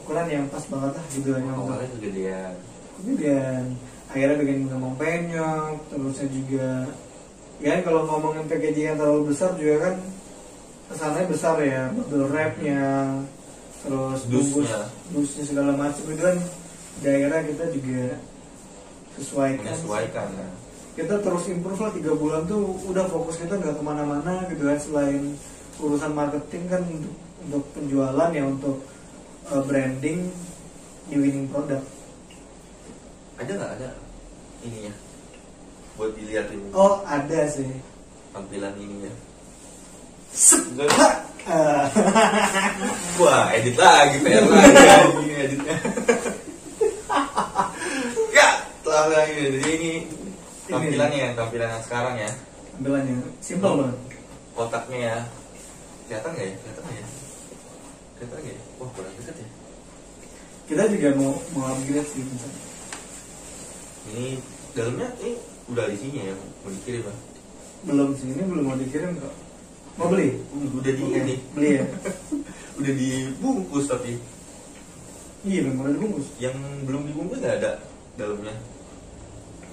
ukuran yang pas banget lah gitu kan. Awalnya kegedean. Kemudian akhirnya bikin ngomong penyok, terusnya juga ya kan kalau ngomongin packaging yang terlalu besar juga kan kesannya besar ya, bubble wrapnya, terus dusnya segala macam itu kan daerah kita juga Menyesuaikan ya. kita terus improve lah 3 bulan tuh udah fokus kita nggak kemana-mana gitu kan selain urusan marketing kan untuk penjualan ya untuk branding di winning product. Ada nggak ada ininya buat dilihat ini Oh ada sih. tampilan ininya? Enggak. Wah, edit lagi, PR lagi editnya. Ya, telah lagi. Jadi ini tampilan yang sekarang ya. Tampilannya simpel banget. Kotaknya ya. Kelihatan nggak ya? Kelihatan nggak ya? Wah, kurang dekat ya. Kita juga mau upgrade sih. Ini dalamnya udah di sini ya, mau dikirim ya? Belum sih, ini belum mau dikirim kok. Mau beli? Udah di Oke, ini. beli ya. Udah dibungkus tapi Iya, memang ada bungkus. yang belum dibungkus nggak ada dalamnya.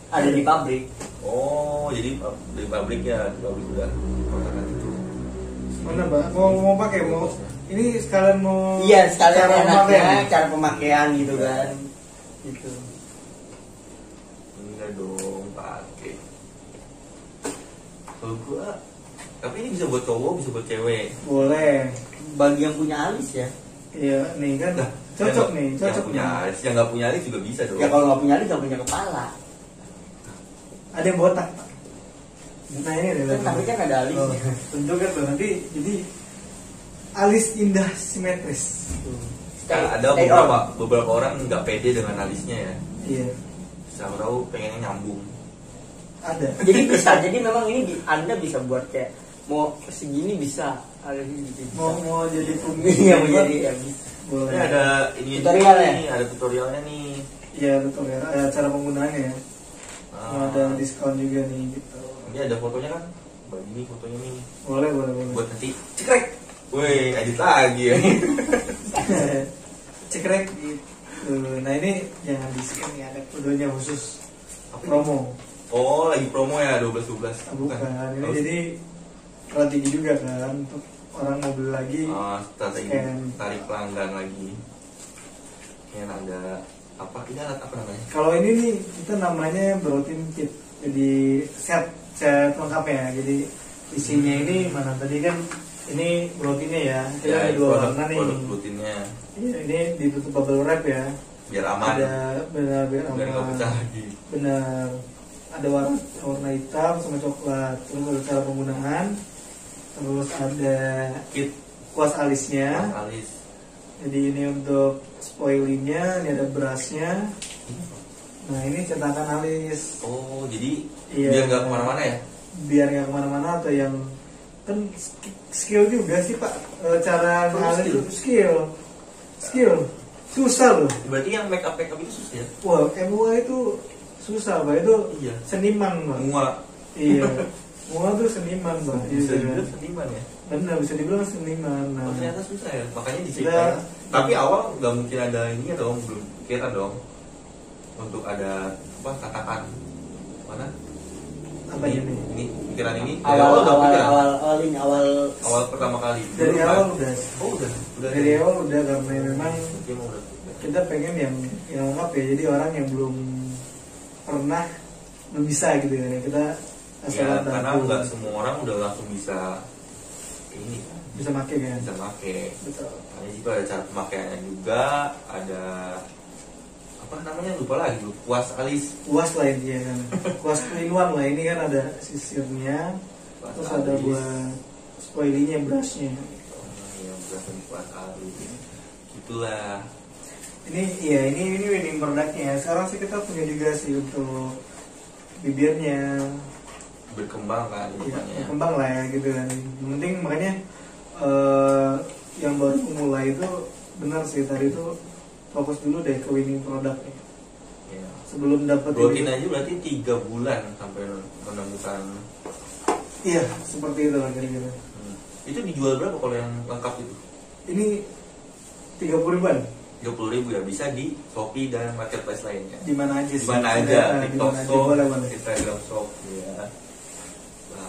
Ada di pabrik. Oh, jadi di pabrik ya, di pabrik udah kotakan itu. Mana Mbak? Mau pakai mau ini sekalian mau Iya, sekalian cara enaknya pemakaian. cara pemakaian gitu kan. Gitu. Enggak dong, pakai. Kalau gua, tapi ini bisa buat cowok, bisa buat cewek. Boleh. Bagi yang punya alis ya. Iya, nih kan Nah, cocok yang- nih, Yang cocok punya nih. alis, yang nggak punya alis juga bisa dong. Ya kalau nggak punya alis nggak punya kepala. Ada yang botak. Nah ini ada. Kan, tapi kan ada alisnya. Tentu kan tuh nanti jadi alis indah simetris. Nah, ada Stay beberapa orang nggak pede dengan alisnya ya. Iya, Siapa tahu pengennya nyambung. ada. Jadi bisa, jadi memang ini Anda bisa buat kayak mau segini bisa. Alis gitu. Mau jadi Iya, mau jadi ya bisa. boleh. Ini ada ini Tutorial ya? nih, ada tutorialnya nih. Iya betul ya. Ada cara penggunaannya ya. Ah, Ada diskon juga nih gitu. Ini ada fotonya kan? Ini fotonya nih. Boleh. Buat nanti cekrek. Woi, edit lagi ya. Cekrek gitu. Nah ini jangan diskon ya, ada kodenya khusus promo. Oh, lagi promo ya 12. Bukan. Ini jadi strategi juga kan untuk orang mau beli lagi. Strategi scan. tarik pelanggan lagi. Ini ada apa? Ini alat apa namanya? Kalau ini nih kita namanya protein kit. Jadi set lengkapnya. Jadi isinya ini mana tadi kan ini proteinnya ya. Kita ada dua warna nih. Produk proteinnya. Iya, ini ditutup bubble wrap ya. Biar aman. Ada benar Biar nggak aman. pecah lagi. Benar. Ada warna hitam sama coklat. Terus ada cara penggunaan. Terus ada Kit kuas alisnya. alis. Jadi ini untuk spoilingnya, ini ada brushnya. Nah ini cetakan alis. Oh, jadi Iya. biar nggak kemana-mana ya? Biar nggak kemana-mana atau yang kan skill juga sih Pak. Cara Oh, ngalis itu skill susah loh. Berarti yang make up itu susah ya? Wah MUA itu susah Pak, itu Iya. seniman Pak. Semua Iya. MUA tuh seniman Pak. bisa Iya. juga seniman ya. Benar bisa dibilang seniman. Nah, Oh, ternyata susah ya, makanya Iya. diciptain. Tapi awal nggak mungkin ada ini ya dong, belum kira dong untuk ada apa katakan mana? apa ini? Ini pikiran ini dari awal udah pikiran. Awal Pertama kali. Dari Belum, awal kan? udah. Oh udah Dari awal udah karena memang Dia mau udah. kita pengen yang lengkap ya, jadi orang yang belum pernah belum bisa gitu ya kita asal Ya, karena bantu. nggak semua orang udah langsung bisa ini kan, bisa pakai kan. bisa pakai. Betul. Makanya itu ada cara pemakaiannya juga, ada apa namanya lupa lagi, kuas alis. Puas lah intinya kan. Puas pelindungan lah, ini kan ada sisirnya, Kuas terus ada alis. buat spoilingnya, brushnya. Yang berasa di kuas alis. Itulah. Ini winning produknya. Sekarang sih kita punya juga sih untuk bibirnya. Berkembang kan Ya, rupanya. berkembang lah ya gitu kan. Yang penting makanya yang baru mulai itu benar sih tadi itu fokus dulu deh ke winning produk nih. Ya. Sebelum dapat Rutin aja berarti 3 bulan sampai menemukan. Iya, seperti itu lah kira-kira. Itu dijual berapa kalau yang lengkap itu? Ini 30 ribuan. 30.000 ya, bisa di Shopee dan marketplace lainnya. Di mana aja Di sih? mana aja, Di TikTok mana aja, Shop, boleh. Instagram Shop, ya. Nah,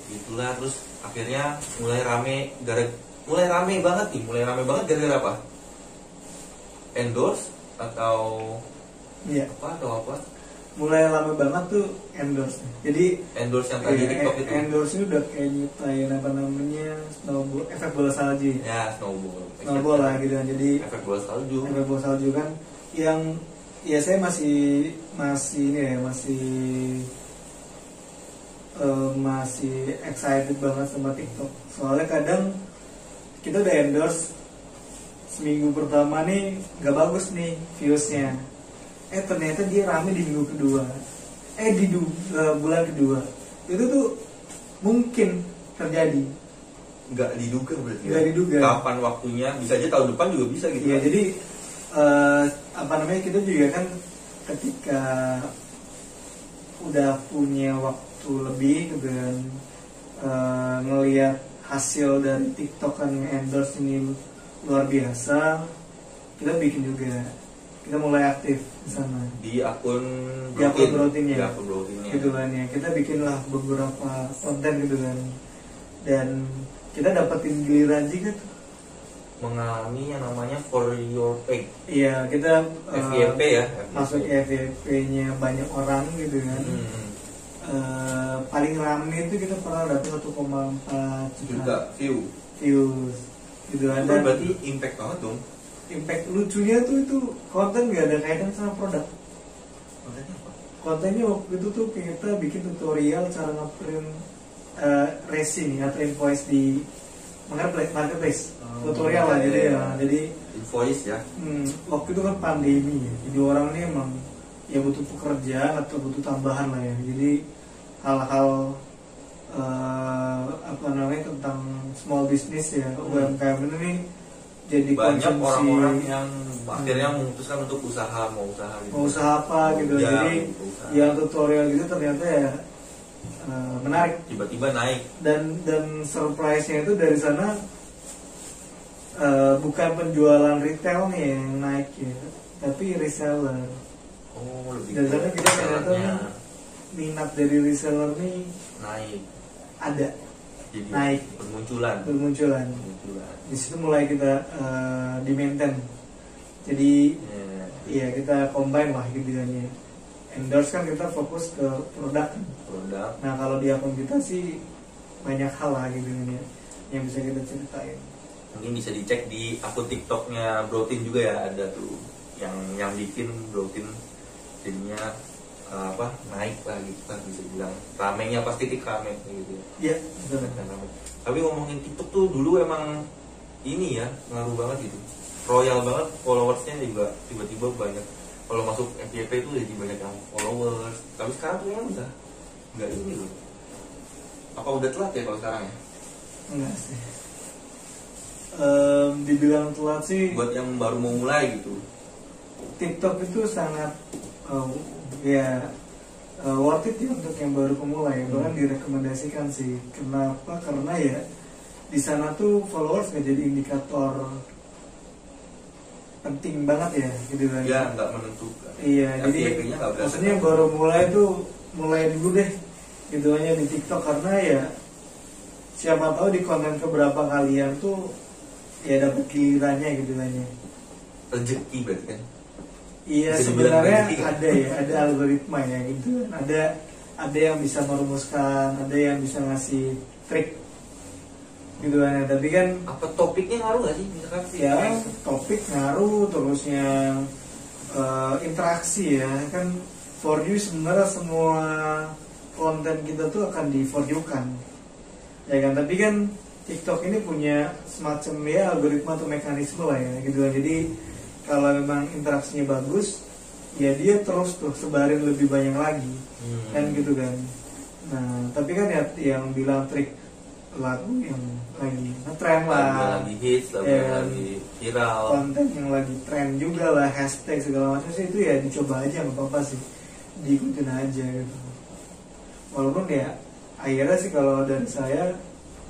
itulah terus akhirnya mulai rame banget gara-gara apa? Endorse atau Iya. apa? Mulai lama banget tuh endorse. Jadi Endorse yang tadi TikTok itu. endorse ini udah kayak nyiptain apa namanya snowball, efek bola salju. Ya, snowball. Snowball lah gitu kan. Jadi Efek bola salju. efek bola salju kan yang ya saya masih ini ya masih excited banget sama TikTok. Soalnya kadang kita udah endorse seminggu pertama nih nggak bagus nih viewsnya, ternyata dia rame di minggu kedua, di bulan kedua. Itu tuh mungkin terjadi, nggak diduga berarti. Nggak diduga. Kapan waktunya? Bisa aja tahun depan juga bisa gitu. Iya, kan? jadi kita juga kan ketika udah punya waktu lebih gitu kan, ngelihat hasil dari TikTok kan endorse ini luar biasa, kita bikin juga, kita mulai aktif di sana Di akun Brotin-nya. Di akun Brotin-nya. Gitu kan ya, kita bikinlah beberapa konten gitu kan, dan kita dapetin giliran juga tuh. Mengalami yang namanya For Your Page. Iya, kita FYP ya. masuk FYP-nya banyak orang gitu kan. Paling rame itu kita pernah dapat 1,4 Juta views gitu kan. Itu Dan berarti impact banget dong. impact lucunya tuh itu konten gak ada kaitan sama produk. Kontennya apa? Kontennya waktu itu tuh kita bikin tutorial cara ngeprint resin atau invoice di marketplace. Tutorial lah jadi ya. Jadi invoice ya. Waktu itu kan pandemi ya. Jadi orang ini emang ya butuh pekerjaan atau butuh tambahan lah ya. Jadi hal-hal tentang small business ya, UMKM ini jadi banyak konsumsi. orang-orang yang akhirnya memutuskan untuk mau usaha apa gitu. Jadi yang tutorial gitu ternyata ya menarik, tiba-tiba naik, dan surprise-nya itu dari sana bukan penjualan retail nih yang naik ya, tapi reseller. lebih Dari sana kita ternyata minat dari reseller nih naik, ada, jadi naik, bermunculan. Di situ mulai kita di maintain. Jadi ya kita combine lah gitu kan ya. Endorse kan kita fokus ke produk. Nah kalau di akun kita sih banyak hal lah gitu kan ya, yang bisa kita ceritain. Mungkin bisa dicek di akun TikToknya Brotin juga ya, ada tuh yang bikin Brotin, jadinya naik lah gitu kan, bisa bilang ramenya pasti rame gitu. Iya, betul. Tapi ngomongin TikTok tuh dulu emang ini ya, ngaruh banget gitu, royal banget, followersnya juga tiba-tiba banyak. Kalau masuk FYP itu jadi banyak yang followers. Tapi sekarang tuh yang udah nggak ini loh. Apa udah telat ya kalau sekarang ya? Enggak sih. Dibilang telat sih. Buat yang baru mau mulai gitu. TikTok itu sangat worth it ya untuk yang baru pemulai. Bahkan direkomendasikan sih. Kenapa? Karena ya di sana tuh followers nggak jadi indikator penting banget ya gitu kan. Ya nggak menentukan. Iya, jadi maksudnya baru mulai tuh mulai dulu deh gitu aja di TikTok, karena ya siapa tahu di konten keberapa kalian tuh ya dapat gilirannya gitu aja. Rezeki berarti kan. Iya, sebenarnya ada ya, ada algoritma ya gitu kan. Ada yang bisa merumuskan, ada yang bisa ngasih trik gitu kan. Tapi kan apa topiknya ngaruh nggak sih misalkan? Ya topik ngaruh, terusnya interaksi ya kan. For you sebenarnya semua konten kita tuh akan di for you kan ya kan. Tapi kan TikTok ini punya semacam ya algoritma atau mekanisme lah ya gitu kan. Jadi kalau memang interaksinya bagus ya dia terus tuh sebarin lebih banyak lagi kan gitu kan. Nah tapi kan ya yang bilang trik lagu yang lagi ngetren lah, lagi hits, lagi viral, konten yang lagi tren juga lah, hashtag segala macam sih, itu ya dicoba aja, nggak apa-apa sih, diikutin aja gitu. Walaupun ya akhirnya sih kalau dari saya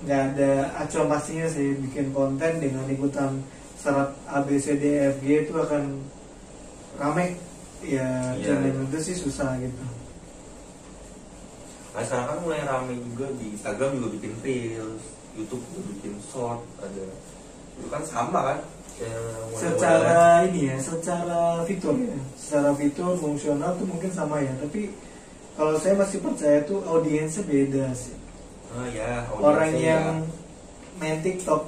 nggak ada acuan pastinya sih, bikin konten dengan ikutan syarat ABCDFG itu akan rame ya, channel itu sih susah gitu. Nah sekarang kan mulai rame juga di Instagram, juga bikin reels, YouTube juga bikin short, ada itu kan sama kan secara ini ya, secara fitur ya, secara fitur fungsional tuh mungkin sama ya, tapi kalau saya masih percaya tuh audiensnya beda sih. Ya, orang yang main TikTok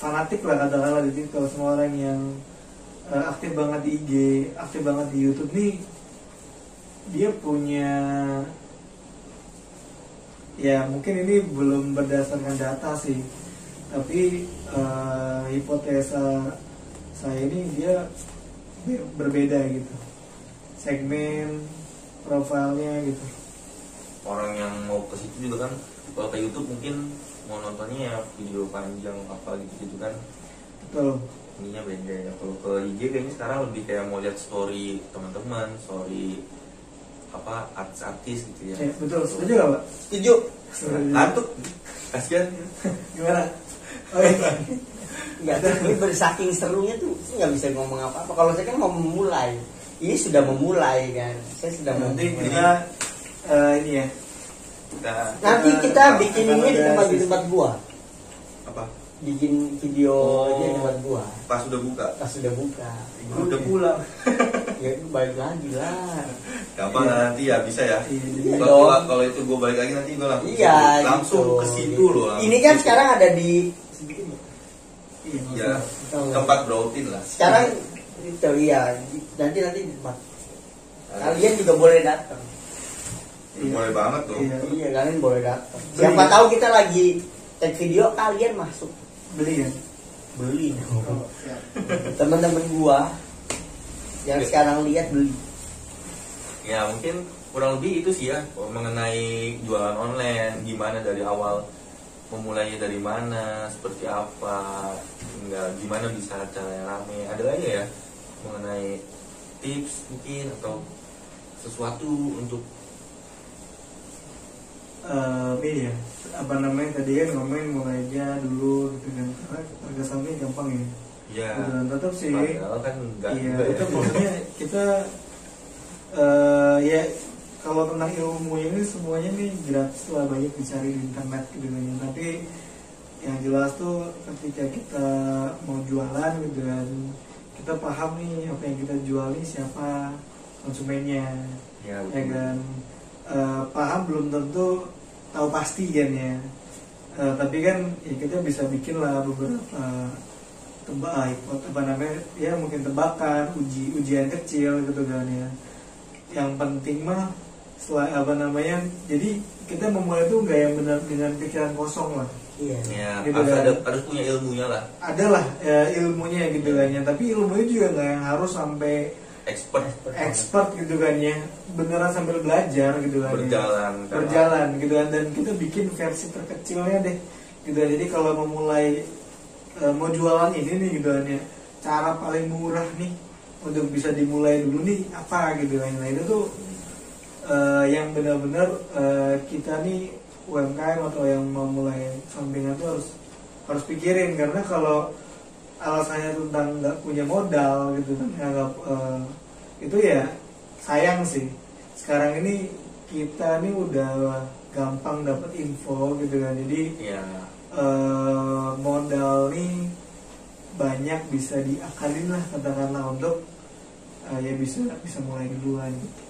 fanatik lah katakanlah di TikTok, semua orang yang aktif banget di IG, aktif banget di YouTube nih, dia punya ya mungkin ini belum berdasarkan data sih, tapi hipotesa saya ini dia berbeda gitu, segmen profilnya gitu. Orang yang mau ke situ juga kan, kalau ke YouTube mungkin mau nontonnya ya video panjang apa gitu kan. Betul. Ininya beda ya. Kalau ke IG kayaknya sekarang lebih kayak mau lihat story teman-teman, story apa artis gitu ya. Ya, betul. Setuju nggak, Pak? Setuju. Ngantuk, kasihan. Gimana? Oh iya. Nggak, ini bersaking serunya tuh saya nggak bisa ngomong apa-apa. Kalau saya kan mau memulai, ini sudah memulai kan. Saya sudah Nanti memulai. kita ini ya. Nanti kita bikin ini di tempat gua. Apa? Bikin video aja di tempat gua. Pas udah buka. Pas sudah buka. Gue udah pulang. Ya itu balik lagi lah. Gampang lah nanti ya bisa ya. Iya, Kalau itu gue balik lagi nanti gue langsung gitu. ke situ loh. Ini kan sekarang ada di Ya, tempat browsing lah. sekarang itu ya nanti di tempat. Kalian juga boleh datang. Boleh banget tuh. Iya. Iya, kalian boleh datang. Siapa tahu kita lagi take video, kalian masuk Beli ya. beli. Oh, siap. Teman-teman gua yang sekarang lihat beli. Ya mungkin kurang lebih itu sih ya mengenai jualan online, gimana dari awal memulainya dari mana, seperti apa, hingga gimana bisa caranya rame. Ada lagi ya mengenai tips mungkin atau sesuatu untuk ini ya, apa namanya tadi kan ngomongin mulai aja dulu gitu kan, karena harga sahamnya gampang ya. ya Dan tetap sih, padahal kan enggak iya, juga ya. tetap maksudnya kita ya kalau tentang ilmunya ini semuanya nih gratis lah, banyak dicari di internet gitu kan. Tapi yang jelas tuh ketika kita mau jualan gitu kan, kita paham nih apa yang kita jual nih siapa konsumennya, Ya, ya kan. Paham belum tentu tahu pasti kan ya. Tapi kan ya kita bisa bikin lah beberapa apa namanya ya, mungkin tebakan, ujian kecil gitu kan ya. Yang penting mah apa namanya, jadi kita memulai itu nggak yang benar dengan pikiran kosong lah. Iya. ya Gitu harus punya ilmunya lah, Adalah ilmunya gitu kan ya, tapi ilmunya juga nggak yang harus sampai expert gitu kan ya, beneran sambil belajar gitu kan berjalan gitu kan. Dan kita bikin versi terkecilnya deh gitu kan. Jadi kalau memulai mau jualan ini nih gitu kan ya, cara paling murah nih untuk bisa dimulai dulu nih apa gitu kan. Nah itu tuh yang benar-benar kita nih UMKM atau yang mau mulai sampingan tuh harus pikirin. Karena kalau alasannya tentang nggak punya modal gitu kan, nggak itu ya sayang sih. Sekarang ini kita nih udah gampang dapat info gitu kan, jadi ya modal nih banyak bisa diakalin lah katakanlah untuk ya bisa mulai duluan gitu.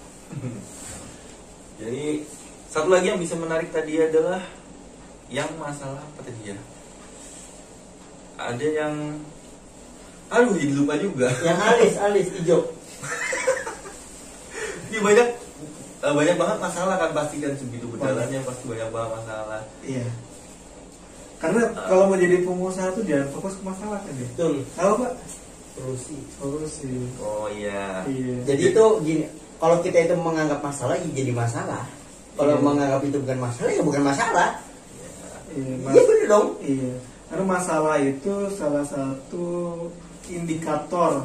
Jadi satu lagi yang bisa menarik tadi adalah yang masalah apa tadi ya? Ada yang jadi lupa juga. Yang alis hijau. Ini banyak banget masalah kan, pasti kan segitu berjalannya pasti banyak banget masalah. Iya. Karena kalau mau jadi pengusaha tuh jangan fokus ke masalah kan ya. Betul. Tahu Pak? Solusi. Oh iya. Iya. Jadi itu gini, kalau kita itu menganggap masalah ya jadi masalah. Kalau menganggap itu bukan masalah ya bukan masalah. Iya, Iya bener dong. Iya. Karena masalah itu salah satu indikator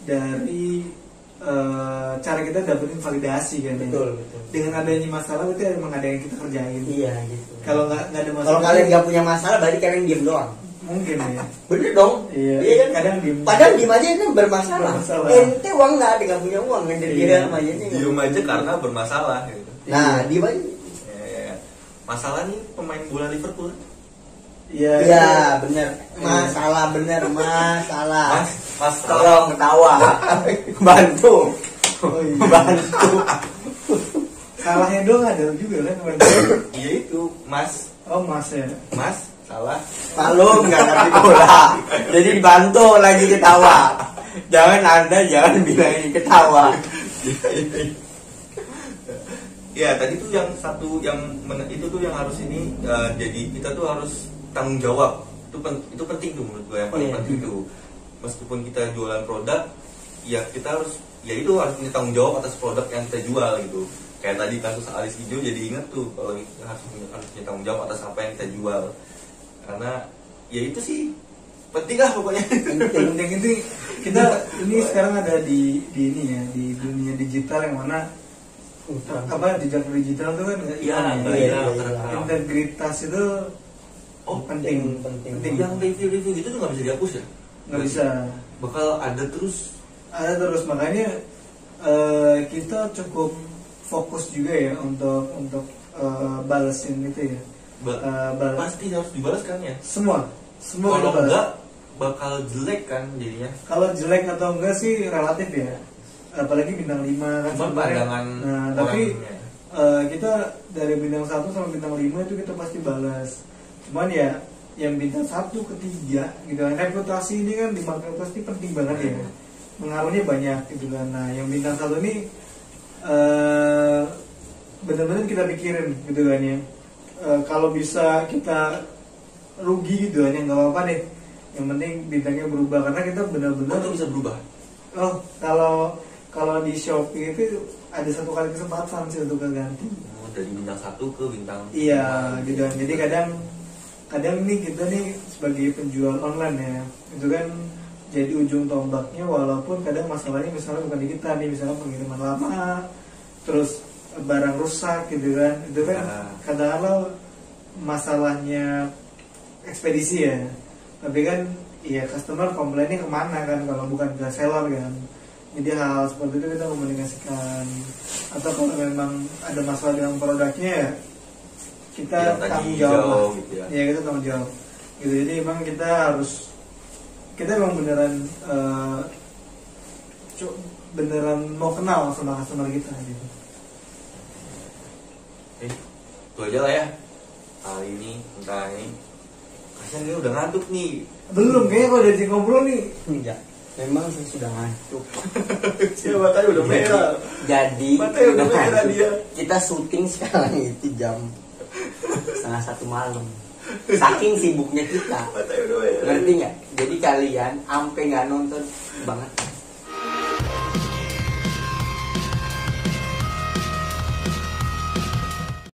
dari cara kita dapetin validasi kan. Betul. Dengan adanya masalah berarti emang ada yang kita kerjain. Iya gitu. Kalau nggak ada masalah, Kalau kalian nggak punya masalah berarti kalian diem doang. mungkin ya. Bener dong. Iya. kan? Kadang diem. Padahal diem aja itu bermasalah. Bermasalah. Ente uang nggak ada, nggak punya uang, ente Iya. diem aja nih. Diem aja karena bermasalah gitu. Nah diem aja. Ya. Masalah nih pemain bola Liverpool. Iya. Iya bener. Masalah bener masalah. Mas Tolong ketawa. Bantu. Oh, iya. Bantu. Salahnya doang ada juga kan. Iya itu Mas Oh Mas ya. Mas salah. Malum nggak ngerti bola. Jadi dibantu lagi ketawa. Jangan jangan bilang ini ketawa. Ya tadi tuh yang satu itu tuh yang harus ini jadi kita tuh harus tanggung jawab. Itu penting tuh menurut gue, yang paling Iya. penting tuh. Meskipun kita jualan produk, ya kita harus, ya itu harus punya tanggung jawab atas produk yang kita jual gitu. Kayak tadi kasus alis hijau, jadi ingat tuh kalau kita harus punya tanggung jawab atas apa yang kita jual. Karena ya itu sih penting lah pokoknya. Penting itu kita ini sekarang ada di ini ya, di dunia digital yang mana apa jejak digital itu kan Iya, iya. integritas itu penting. Yang review-review gitu tuh nggak bisa dihapus ya? Nggak bisa. Bakal ada terus. Ada terus, makanya kita cukup fokus juga ya untuk balesin itu ya. Pasti harus dibalas kan ya? Semua Kalau kita balas. enggak bakal jelek kan jadinya. Kalau jelek atau enggak sih relatif ya, apalagi bintang 5 kan Cuma sebenarnya. pandangan Nah tapi orangnya. kita dari bintang 1 sampai bintang 5 itu kita pasti balas. Cuman ya yang bintang 1 ke 3 gitu kan, reputasi ini kan di marketplace ini penting banget ya, pengaruhnya banyak gitu kan. Nah yang bintang 1 ini benar-benar kita pikirin gitu kan ya. Kalau bisa kita rugi gitu kan ya nggak apa-apa deh, yang penting bintangnya berubah, karena kita benar-benar Itu bisa berubah. oh kalau di Shopee itu ada 1 kali kesempatan sih untuk ganti. Dari bintang 1 ke bintang Iya gitu kan. Jadi kadang nih kita nih sebagai penjual online ya, itu kan jadi ujung tombaknya, walaupun kadang masalahnya misalnya bukan di kita nih, misalnya pengiriman lama, terus barang rusak gitu kan, itu kan kadang-kadang masalahnya ekspedisi ya, tapi kan ya customer komplainnya kemana kan kalau bukan ke seller kan. Jadi hal seperti itu kita komunikasikan, atau kalau memang ada masalah dengan produknya ya kita Yang tadi tanggung jawab lah. jauh gitu ya. Ya kita tanggung jawab gitu. Jadi emang kita emang beneran mau kenal sama customer kita gitu. Itu aja lah ya kali ini tentang ini. Kasian dia udah ngantuk nih. Belum kayaknya kalau dari ngobrol nih. Enggak, memang saya sudah ngantuk. Siapa tadi udah merah. Jadi Matanya udah merah ngantuk. dia. Kita syuting sekarang itu jam 1:30 malam. Saking sibuknya kita. Matanya udah merah. Ngerti nggak? Jadi kalian ampe nggak nonton banget